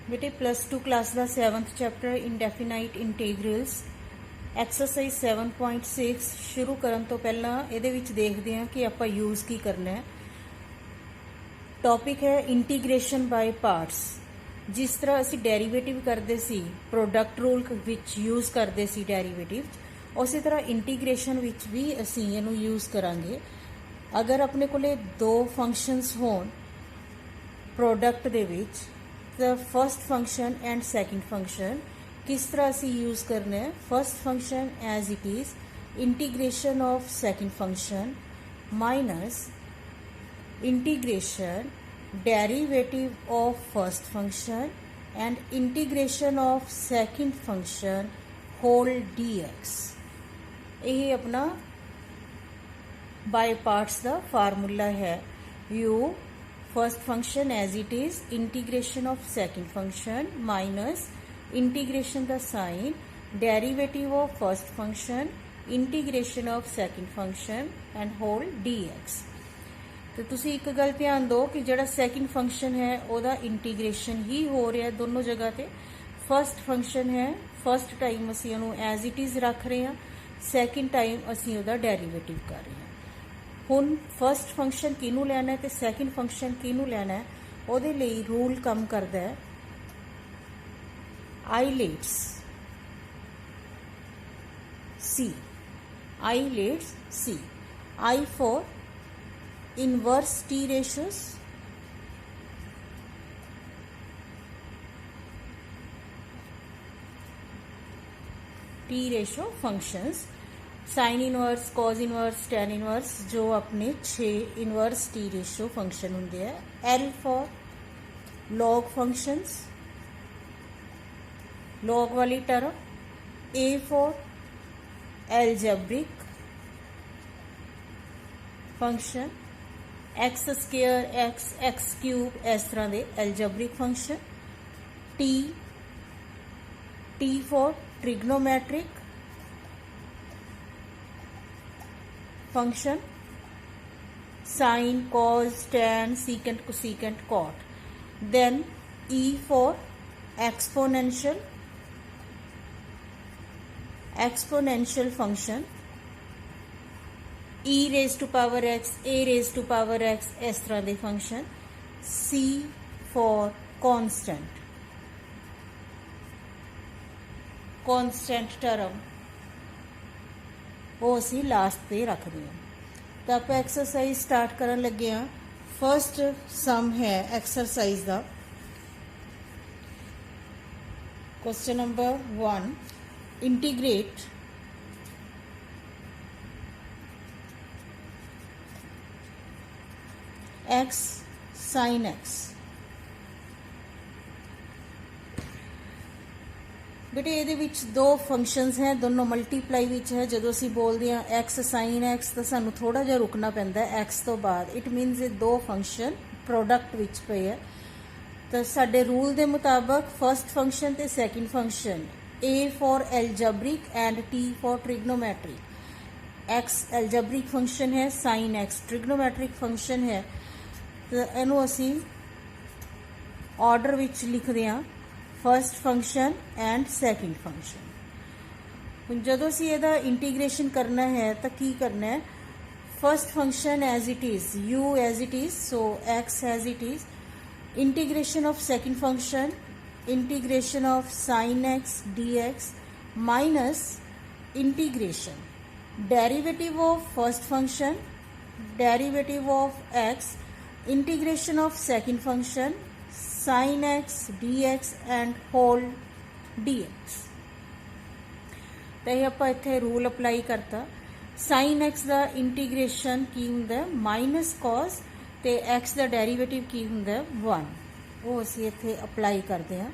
बेटे +2 क्लास का 7th chapter indefinite integrals exercise 7.6 शुरू करन तो पहला ये देखते हैं कि आप यूज़ की करना है। टॉपिक है इंटीग्रेशन बाय पार्ट्स। जिस तरह असी डेरीवेटिव करते सी प्रोडक्ट रूल विच यूज़ करते सी डेरीवेटिव, उसी तरह इंटीग्रेशन विच भी असी इनू यूज़ करांगे। अगर अपने कोले दो फंक्शनस होन प्रोडक्ट दे विच, the first function and second function किस तरह असी यूज़ करना है। First function as it is integration of second function minus integration derivative of first function and integration of second function whole dx। यही अपना बाय पार्ट्स का formula है। U first function as it is integration of second function minus integration the sine derivative of first function integration of second function and whole dx। तो तुसी एक गल ध्यान दो कि जड़ा सेकंड फंक्शन है ओदा इंटीग्रेशन ही हो रहा है दोनों जगह ते। फर्स्ट फंक्शन है, फर्स्ट टाइम असी उन्होंने एज इट इज़ रख रहे हैं, सैकेंड टाइम असी उहदा डेरीवेटिव कर रहे हैं। हुण फर्स्ट फंक्शन किनू लैना है तो सैकेंड फंक्शन किनू लैना है, उहदे लई रूल कम करदा है आईलेट्स सी। आईलेट्स सी, I for inverse T ratios, T ratio functions, sine inverse, cos inverse, tan inverse, जो अपने 6 इनवर्स टी रेशो फंक्शन होंगे है। L for log functions, log वाली term. A for algebraic function, x square, x cube, इस तरह के algebraic function. T, T for trigonometric function, sine, cos, tan, secant, cosecant, cot. Then E for exponential, exponential function, E raise to power x, a raise to power x, इस तरह के function. C for constant, constant term, वो असी last पे रखते हैं। तो आप एक्सरसाइज स्टार्ट करन लगे हाँ। फर्स्ट सम है एक्सरसाइज का, question number 1, integrate x sine x. बेटे ये दो फंक्शंस हैं, दोनों मल्टीप्लाई विच है। जो असी बोलते हैं एक्स साइन एक्स तो सानू थोड़ा जिहा रुकना पैंदा है एक्स तो बाद। इट मीनस ये दो फंक्शन प्रोडक्ट विच पे है। तो साडे रूल के मुताबिक फर्स्ट फंक्शन ते second function, A for algebraic and T for trigonometric. X algebraic function है, साइन एक्स ट्रिग्नोमेट्रिक फंक्शन है। तो इनू असी ऑर्डर विच लिखते हैं first function and second function. जो असी इहदा इंटीग्रेशन करना है तो की करना है, first function as it is, u as it is, so x as it is, integration of second function integration of sine x d x minus integration derivative of first function derivative of x integration of second function sin x dx and whole dx। तो ये आप इत्थे rule apply करता। sin x का integration की हुंदा minus cos, ते x का डेरीवेटिव की हुंदा 1, वो असी इत्थे अप्लाई करते हैं।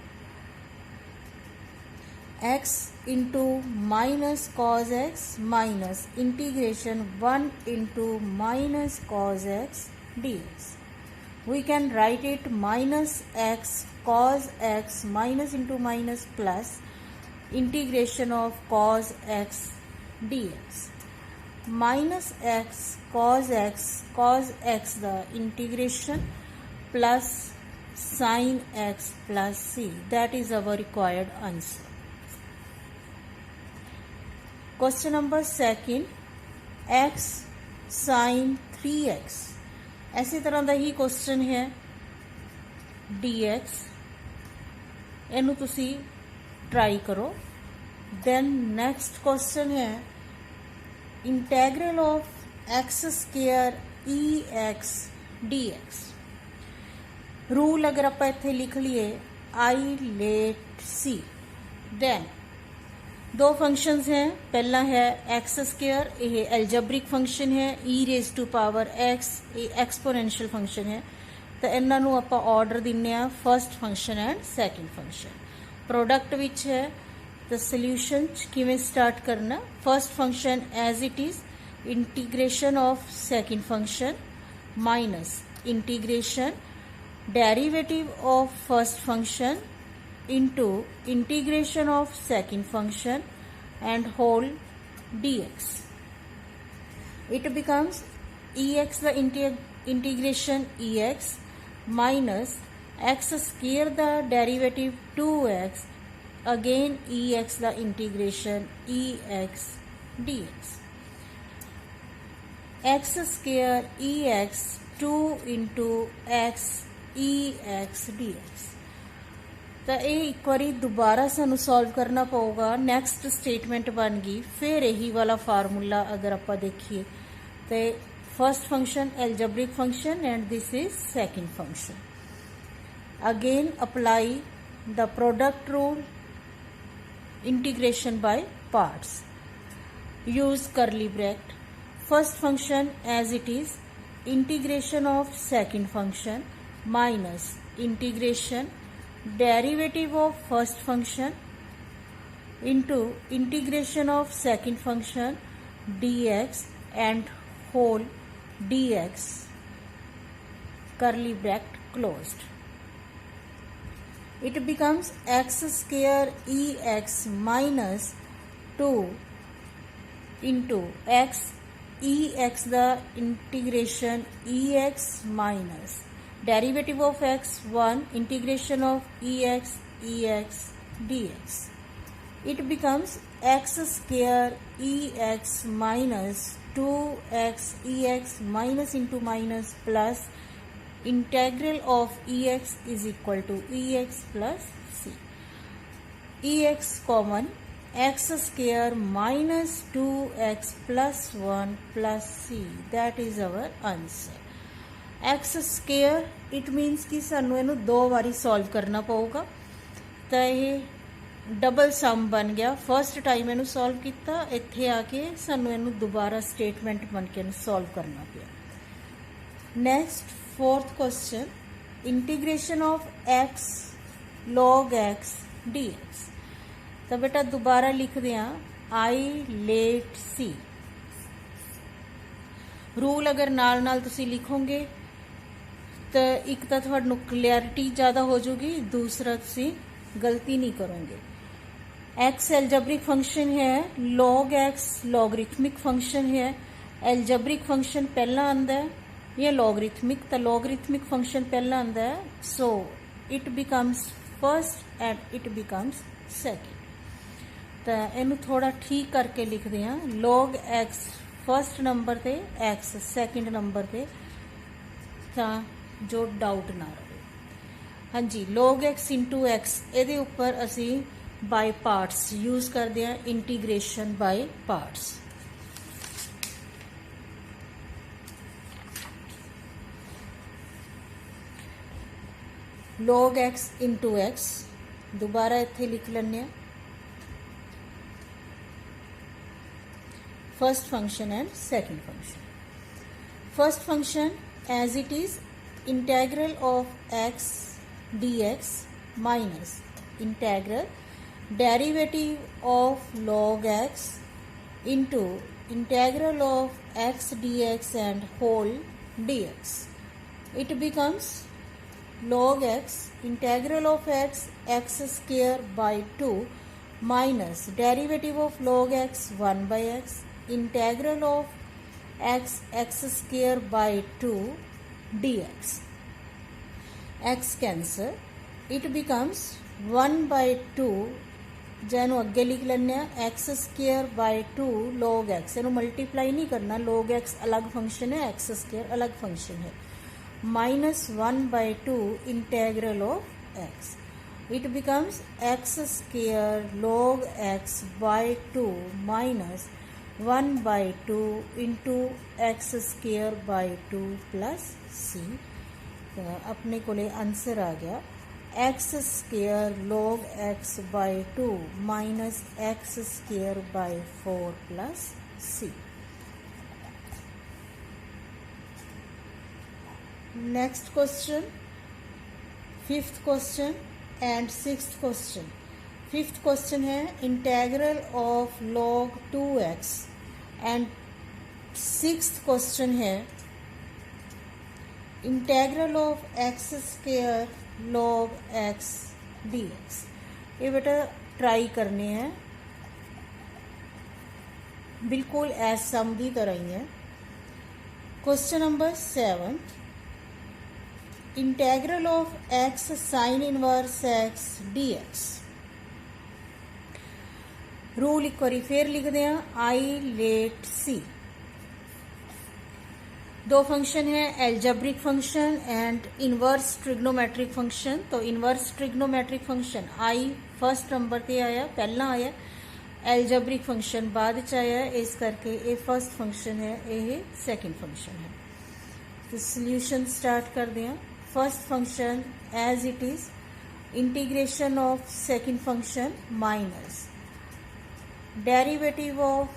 x into minus cos x minus integration 1 into minus cos x dx। We can write it minus x cos x minus into minus plus integration of cos x dx minus x cos x the integration plus sin x plus c. That is our required answer. Question number second, x sin 3x. ऐसी तरह का ही question है dx, इनू तुसी try करो. Then next question है integral of x square e x d x. Rule अगर आप इत्थे लिख लिए आई लेट सी. देन दो फंक्शंस हैं. पहला है एक्स स्क्वायर, ये एल्जब्रिक फंक्शन है, e raise to power x, ये एक्सपोनेंशियल फंक्शन है. तो इन्हों आप ऑर्डर दिने आ first function and second function. Product विच है तो सोल्यूशन किवें स्टार्ट करना. First function as it is integration of second function minus integration derivative of first function into integration of second function and whole dx. It becomes ex the integration ex minus x square the derivative 2x again ex the integration ex dx. X square ex 2 into x ex dx. तो ये एक बार दोबारा सानू solve करना पऊगा. Next statement बन गई. फिर यही वाला फार्मूला अगर आप देखिए तो first function algebraic function and this is second function. Again apply the product rule, integration by parts, use करली bracket. First function as it is integration of second function minus integration derivative of first function into integration of second function dx and whole dx curly bracket closed. It becomes x square ex minus 2 into x ex the integration ex minus derivative of x 1 integration of ex dx. It becomes x square ex minus 2x ex minus into minus plus integral of ex is equal to ex plus c. Ex common, x square minus 2x plus 1 plus c. That is our answer. X square it मीनस कि सानू इनू दो बारी solve करना पऊगा. तो ये double सम बन गया. फर्स्ट टाइम इनू सॉल्व किया, इत्थे आके सानू इनू दोबारा स्टेटमेंट बन के सॉल्व करना पिया. Next fourth question integration of x log x d x. तो बेटा दोबारा लिख दिया आई लेट सी. रूल अगर नाल नाल तुसी लिखोगे तो एक तो थोड़ा क्लैरिटी ज़्यादा हो जाएगी, दूसरा तुसी गलती नहीं करोगे. एक्स एल्जब्रिक फंक्शन है, लॉग एक्स लॉगरिथमिक फंक्शन है. एल्जब्रिक फंक्शन पहला आंदा है या लॉगरिथमिक, तो लॉगरिथमिक फंक्शन पहला आंदा है. So it becomes first and it becomes second. तो इनू थोड़ा ठीक करके लिख दिया लॉग एक्स फर्स्ट नंबर ते एक्स सैकेंड नंबर ते, तो जो डाउट ना रहे. हाँ जी, लॉग एक्स इंटू एक्स ये उपर असी बाय पार्ट्स यूज करते हैं, integration by parts. Log x into x दोबारा इत्थे लिख लें first function and second function. First function as it is integral of x dx minus integral derivative of log x into integral of x dx and whole dx. It becomes log x integral of x x square by 2 minus derivative of log x 1 by x integral of x x square by 2 dx. x cancel, it becomes 1/2, जैनू अगे लिख लें x square by 2 log x, इनू multiply नहीं करना, log x अलग function है, x square अलग फंक्शन है, -1/2 integral of x, it becomes x square log x by 2 minus 1/2 into x square by 2 plus c। अपने को आंसर आ गया x square log x by 2 minus x square by 4 plus c। Next question, fifth question and sixth question. Fifth question है integral of log 2x and sixth question है integral of x square log x dx। ये बेटा try करने हैं, बिल्कुल as सम की तरह ही है। Question number 7, integral of x sign inverse x dx। Rule एक बार फिर लिखते हैं, आई लेट सी। दो फंक्शन है, algebraic function and inverse trigonometric function. तो inverse trigonometric function I first number पे आया, पहला आया, एल्जेब्रिक फंक्शन बाद च आया, इस करके ये फर्स्ट फंक्शन है, ये सेकंड फंक्शन है। तो सोल्यूशन स्टार्ट करते हैं। First function as it is, integration of second function minus derivative of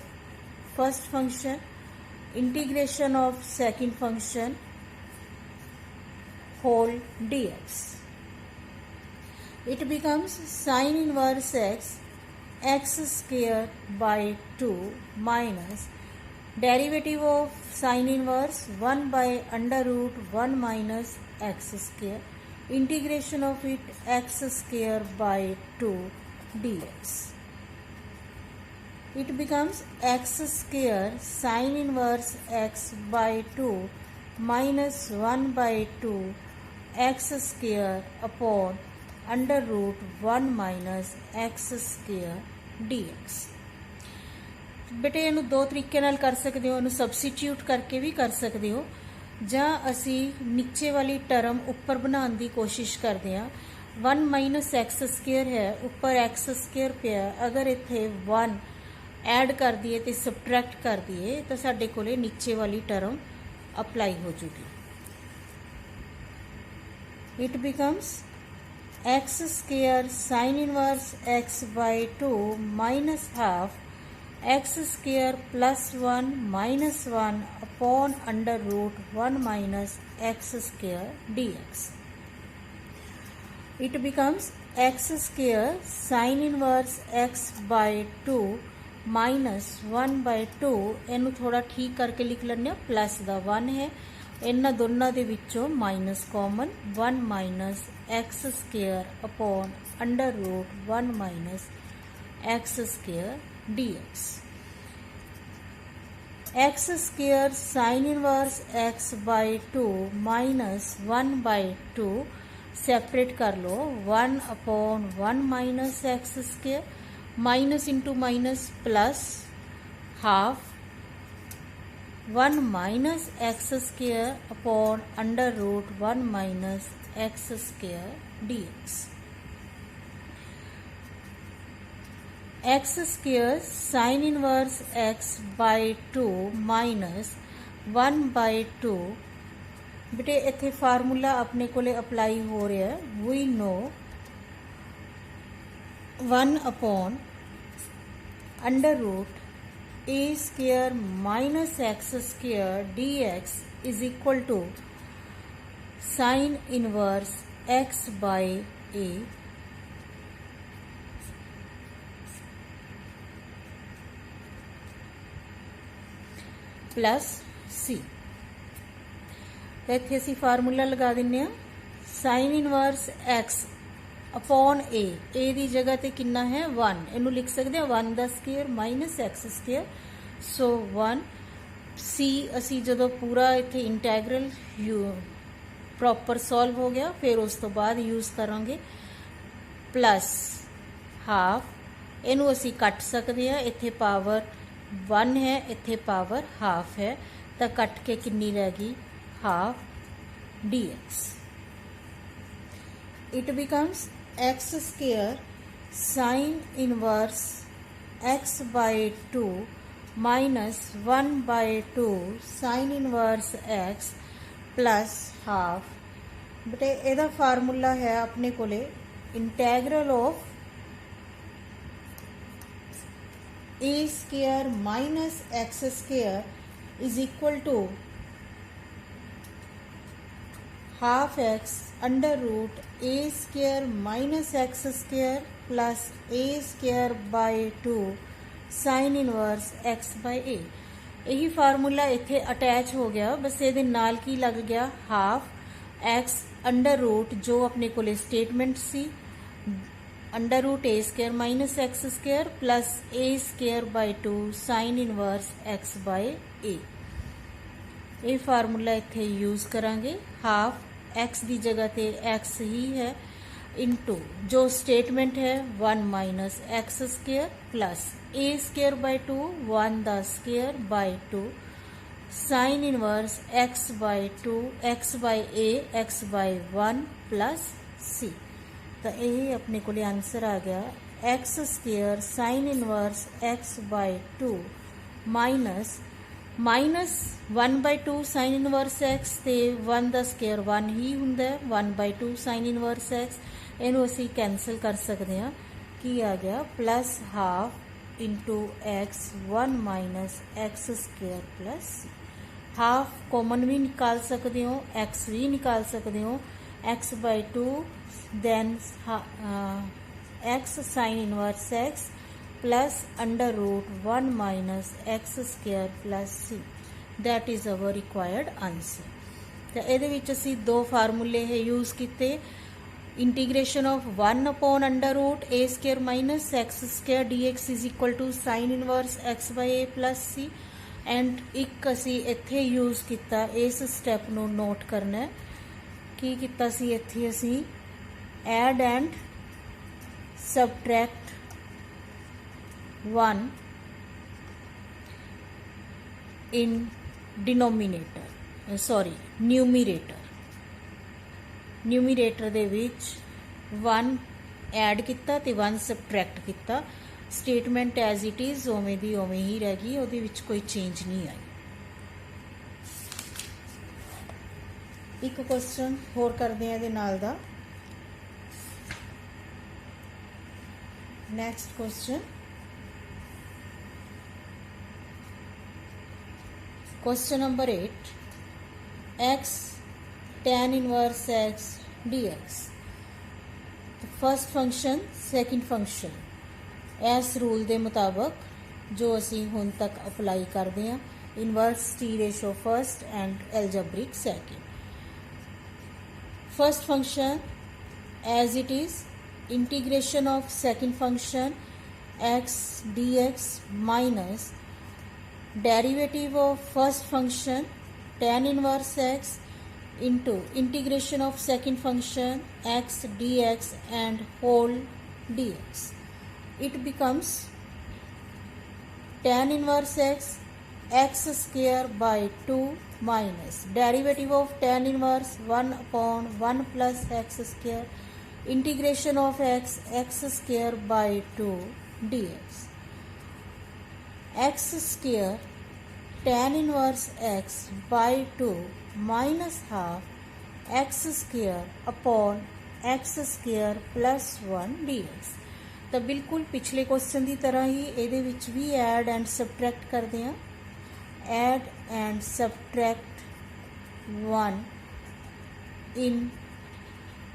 first function integration of second function whole dx, it becomes sin inverse x square by 2 minus derivative of sin inverse 1 by under root 1 minus x square, integration of it x square by 2 dx, it becomes x square sin inverse x by 2 minus 1 by 2 x square upon under root 1 minus x square dx। बेटे इनू दो तरीके नाल कर सकते हो, इनू सबसीट्यूट करके भी कर सकते हो, जां असी नीचे वाली टर्म ऊपर बनाने की कोशिश करते हैं। 1 माइनस एक्स स्केयर है, ऊपर एक्स स्केयर पिया, अगर इत्थे 1 ऐड कर दिए तो सबट्रैक्ट कर दिए तो साडे कोले नीचे वाली टर्म अप्लाई हो जूगी। It becomes x square sine inverse x by 2 minus half x square plus 1 minus 1 upon under root 1 minus x square dx। It becomes x square sine inverse x by 2 minus 1 by 2, इनू थोड़ा ठीक करके लिख लें, plus का 1 है, इन्होंने दोनों के विचों minus common 1 minus x square upon under root 1 minus x square dx। X square sine inverse x by 2 minus 1 by 2 separate कर लो, 1 upon 1 minus x square, minus into minus plus half 1 minus x square upon under root 1 minus x square dx। X square sine inverse x by 2 minus 1 by 2, बेटे इत्थे formula अपने कोले apply हो रहा है, we know 1 upon under root a square minus x square dx is equal to sine inverse x by a plus c. तो इत्थे असीं फार्मूला लगा दिंदे हां, sine inverse x upon a दी जगह ते कितना है 1, इनू लिख सकते हैं 1 का स्केयर माइनस एक्स स्केयर, सो 1 सी असी जो पूरा इत्थे इंटैग्रल प्रॉपर सॉल्व हो गया। फिर उस तो बाद यूज़ करांगे प्लस हाफ, इनू असी कट सकते हैं, इत्थे पावर 1 है, इत्थे पावर हाफ है, तो कट के कितनी रह गई half dx। It becomes x square sine inverse x by 2 minus 1/2 sine inverse x plus half. बटे ਇਹਦਾ फार्मूला है अपने कोले integral of a square minus x square is equal to half x under root a square minus x square plus a square by 2 sine inverse x by a। यही formula इत्थे attach हो गया, बस ये नाल की लग गया हाफ x अंडर रूट जो अपने को statement c under root a square minus x square plus a square by 2 sine inverse x by a। ये फार्मूला इत्थे यूज करांगे। हाफ x की जगह ते x ही है इनटू जो स्टेटमेंट है 1 minus x square plus a square by 2 1 दा square by 2 sine inverse x by 2 x by a x by 1 plus c। तो यही अपने को आंसर आ गया x square sine inverse x by 2 minus 1/2 sine inverse x ते 1 दा square 1 ही हुंदा है 1/2 साइन इनवर्स x। इनू असी कैंसल कर सकते हैं कि आ गया plus half into x 1 minus x square plus c. Half common भी निकाल सकते हो, एक्स भी निकाल सकते हो, x by 2 then x sine inverse x plus under root 1 minus x square plus c. That is our required answer. तो ये असी दो फार्मूले है यूज़ किए, integration of 1 upon under root a square minus x square dx is equal to sine inverse x by a plus c. And एक असी इत्थे यूज़ किया, इस स्टैप नू नोट करना है की किता सी इत्थे असी add and subtract 1 in denominator sorry numerator दे विच 1 ऐड किया ते 1 सबट्रैक्ट किया। स्टेटमेंट एज इट इज़ उवें दी उवें ही रह गई, उहदे विच कोई चेंज नहीं आई। एक क्वेश्चन होर करते हैं इहदे नाल दा। Next question, question number 8 x tan inverse x dx। First function second function इस रूल के मुताबिक जो असी हुण तक अप्लाई करते हैं, inverse T ratio first and algebraic second. First function as it is integration of second function x dx minus derivative of first function tan inverse x into integration of second function x dx and whole dx. It becomes tan inverse x square by 2 minus derivative of tan inverse 1 upon 1 plus x square integration of x square by 2 dx. X square tan inverse x by 2 minus half x square upon x square plus 1 dx। तो बिल्कुल पिछले question की तरह ही ये भी add and subtract करते हैं। Add and subtract 1 in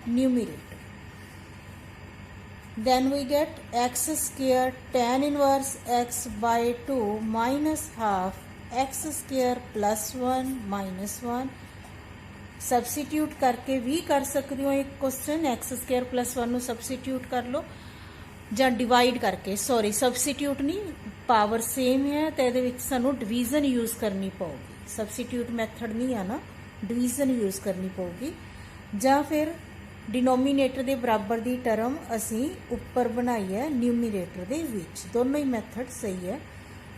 numerator, then we get x square tan inverse x by 2 minus half x square plus 1 minus 1। Substitute करके भी कर सकते हो एक question, x square plus 1 substitute कर लो ਜਾਂ डिवाइड करके, सॉरी सबसीट्यूट नहीं, पावर सेम है तो ये सानू डिवीजन यूज़ करनी पऊगी। सबसीट्यूट मैथड नहीं है ना, डिवीजन यूज़ करनी पऊगी। ਜਾਂ ਫਿਰ डिनोमीनेटर ਦੇ ਬਰਾਬਰ ਦੀ ਟਰਮ ਅਸੀਂ ਉੱਪਰ ਬਣਾਈ ਹੈ ਨਿਊਮੀਨੇਟਰ ਦੇ ਵਿੱਚ। ਦੋਨੋਂ ਹੀ ਮੈਥਡ ਸਹੀ ਹੈ।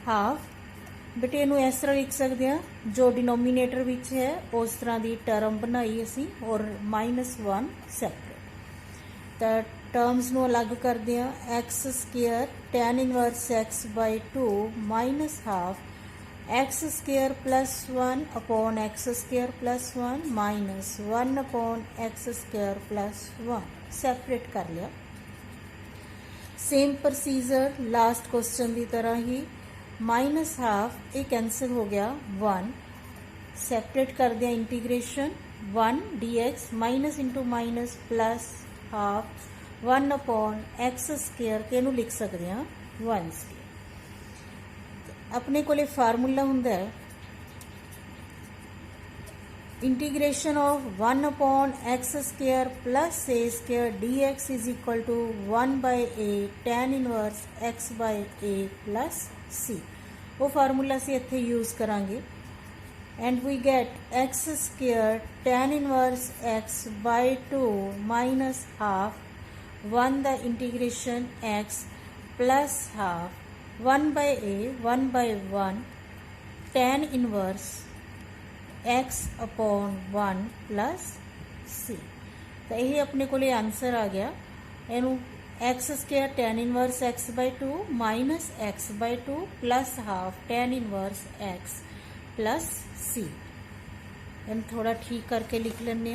ਹਾਫ ਬੇਟੇ ਇਹਨੂੰ ਇਸ ਤਰ੍ਹਾਂ ਲਿਖ ਸਕਦੇ ਹਾਂ, ਜੋ डिनोमीनेटर ਵਿੱਚ ਹੈ ਉਸ ਤਰ੍ਹਾਂ ਦੀ ਟਰਮ ਬਣਾਈ ਅਸੀਂ ਔਰ -1 ਸੈਪਰੇਟ। ਤਾਂ ਟਰਮਸ ਨੂੰ ਅਲੱਗ ਕਰਦੇ ਹਾਂ। x² tan inverse x/2 -half x² + 1 upon x² + 1 minus 1 upon x² + 1 separate कर लिया। सेम प्रोसीजर लास्ट क्वेश्चन की तरह ही -हाफ ये कैंसिल हो गया 1 सेपरेट कर दिया integration 1 dx minus into minus plus half 1 upon x² के नू लिख सकते हैं 1²। अपने कोले फार्मूला हुंदा है integration of 1 upon x² plus a² dx is equal to 1/a tan inverse x/a plus c। वो फार्मूला से इत्थे यूज करांगे and we get x² tan inverse x/2 minus half 1 the integration x plus half 1/a 1/1 tan inverse x upon 1 plus c। तो यही अपने को answer आ गया। इनू x² tan inverse x/2 minus x/2 plus half tan inverse x plus c। इन थोड़ा ठीक करके लिख लेने।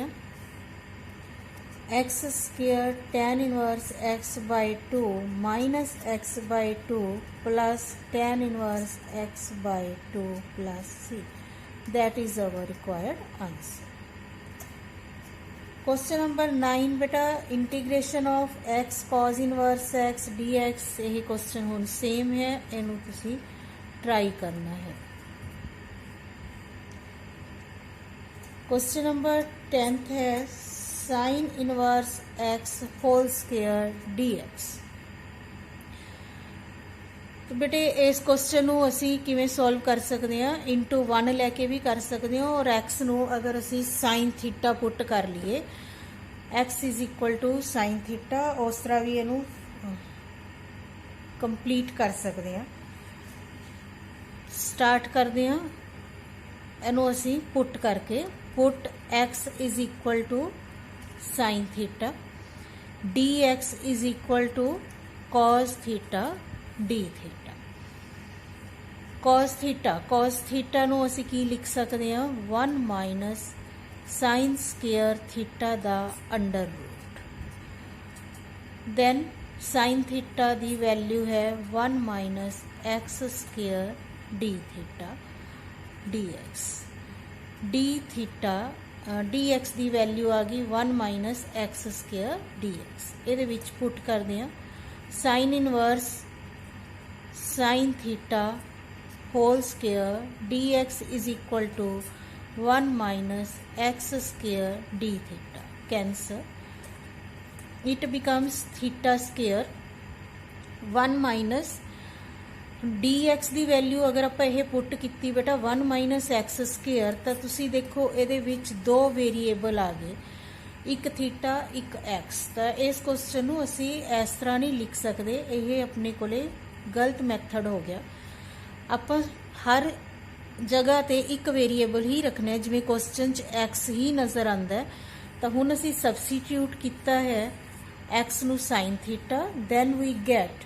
x² tan inverse x/2 minus x/2 plus tan inverse x/2 plus c। That is our required answer। Question number 9 बेटा integration of x cos inverse x dx। यही question हुण same है, इनू तुसी ट्राई करना है। क्वेश्चन नंबर 10th है sin inverse x whole square dx। तो बेटे इस क्वेश्चन ਨੂੰ ਅਸੀਂ ਕਿਵੇਂ ਸੋਲਵ ਕਰ ਸਕਦੇ ਹਾਂ, ਇੰਟੂ 1 ਲੈ ਕੇ ਵੀ ਕਰ ਸਕਦੇ ਹਾਂ ਔਰ x ਨੂੰ ਅਗਰ ਅਸੀਂ sin ਥੀਟਾ ਪੁੱਟ ਕਰ ਲਈਏ x = sin ਥੀਟਾ ਉਸ ਤਰ੍ਹਾਂ ਵੀ ਇਹਨੂੰ ਕੰਪਲੀਟ ਕਰ ਸਕਦੇ ਹਾਂ। ਸਟਾਰਟ ਕਰਦੇ ਹਾਂ ਇਹਨੂੰ ਅਸੀਂ ਪੁੱਟ ਕਰਕੇ put x = sin theta dx = cos theta d theta. cos theta ਨੂੰ ਅਸੀਂ ਕੀ ਲਿਖ ਸਕਦੇ ਹਾਂ 1 ਮਾਈਨਸ sin स्क्वायर थीटा ਦਾ under root. Then sin theta ਦੀ ਵੈਲਿਊ ਹੈ 1 minus x² d theta dx। d theta dx ਦੀ ਵੈਲਿਊ ਆ ਗਈ 1 ਮਾਈਨਸ x² dx। ਇਹਦੇ ਵਿੱਚ ਪੁੱਟ ਕਰਦੇ ਹਾਂ sin inverse sin theta whole square dx = 1 minus x² d theta. Cancel it becomes theta square 1 minus dx ਦੀ value ਅਗਰ ਆਪਾਂ ਇਹ ਪੁੱਟ ਕੀਤੀ ਬੇਟਾ 1 ਮਾਈਨਸ x² ਤਾਂ ਤੁਸੀਂ ਦੇਖੋ ਇਹਦੇ ਵਿੱਚ ਦੋ ਵੇਰੀਏਬਲ ਆ ਗਏ, ਇੱਕ ਥੀਟਾ ਇੱਕ x। ਤਾਂ ਇਸ ਕੁਐਸਚਨ ਨੂੰ ਅਸੀਂ ਇਸ ਤਰ੍ਹਾਂ ਨਹੀਂ ਲਿਖ ਸਕਦੇ, ਇਹ ਆਪਣੇ ਕੋਲੇ ਗਲਤ ਮੈਥਡ ਹੋ ਗਿਆ। ਆਪਾਂ ਹਰ ਜਗ੍ਹਾ ਤੇ ਇੱਕ ਵੇਰੀਏਬਲ ਹੀ ਰੱਖਣਾ ਹੈ, ਜਿਵੇਂ ਕੁਐਸਚਨ 'ਚ x ਹੀ ਨਜ਼ਰ ਆਉਂਦਾ ਹੈ ਤਾਂ ਹੁਣ ਅਸੀਂ ਸਬਸਟੀਟਿਊਟ ਕੀਤਾ ਹੈ x ਨੂੰ sin theta, then we get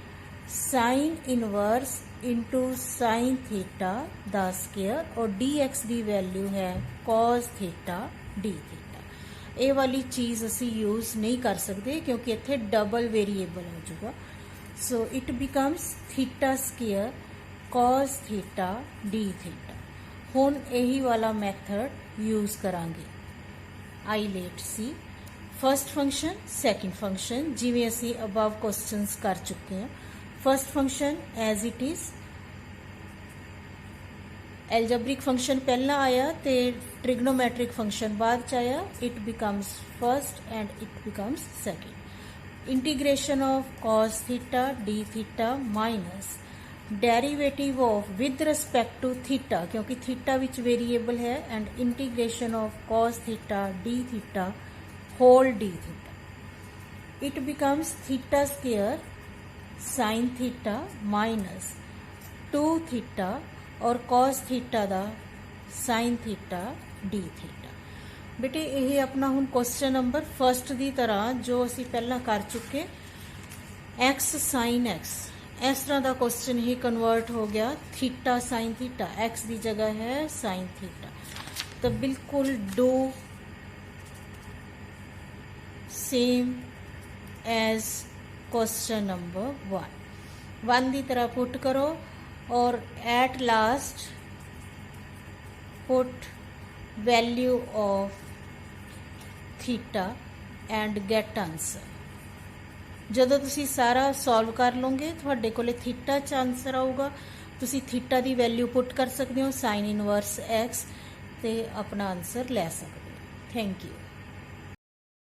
sin inverse into sin theta दा स्क्वायर और dx ਦੀ ਵੈਲਿਊ ਹੈ cos थीटा d थीटा। ਇਹ ਵਾਲੀ ਚੀਜ਼ ਅਸੀਂ ਯੂਜ਼ ਨਹੀਂ ਕਰ ਸਕਦੇ ਕਿਉਂਕਿ ਇੱਥੇ ਡਬਲ ਵੇਰੀਏਬਲ ਆ ਜਾਊਗਾ। So it becomes theta square cos theta d theta. ਹੁਣ ਇਹੀ ਵਾਲਾ ਮੈਥਡ ਯੂਜ਼ ਕਰਾਂਗੇ। ILATE see first function second function ਜਿਵੇਂ ਅਸੀਂ ਅਬਵ ਕੁਐਸਚਨਸ ਕਰ ਚੁੱਕੇ ਹਾਂ। First function as it is algebraic function पहला आया तो ट्रिग्नोमेट्रिक फंक्शन बाद च आया। It becomes first and it becomes second. Integration of cos theta d theta minus derivative of with respect to theta क्योंकि थीटा विच वेरिएबल है and integration of cos theta d theta whole d theta. It becomes theta square sin theta minus 2 theta और cos theta ਦਾ sin theta d theta। बेटे ਇਹ ਆਪਣਾ ਹੁਣ question number first ਦੀ ਤਰ੍ਹਾਂ ਜੋ ਅਸੀਂ ਪਹਿਲਾਂ ਕਰ ਚੁੱਕੇ x sin x इस तरह का क्वेश्चन ही कन्वर्ट हो गया थीटा साइन थीटा x की जगह है साइन थीटा। तो बिल्कुल do same as question number 1 की तरह पुट करो और at last put value of theta and get answer. ਜਦੋਂ ਤੁਸੀਂ ਸਾਰਾ ਸੋਲਵ ਕਰ ਲਓਗੇ ਤੁਹਾਡੇ ਕੋਲੇ ਥੀਟਾ 'ਚ ਆਨਸਰ ਆਊਗਾ। ਤੁਸੀਂ ਥੀਟਾ ਦੀ ਵੈਲਿਊ ਪੁੱਟ ਕਰ ਸਕਦੇ ਹੋ ਸਾਈਨ ਇਨਵਰਸ x ਤੇ ਆਪਣਾ ਆਨਸਰ ਲੈ ਸਕਦੇ ਹੋ। Thank you.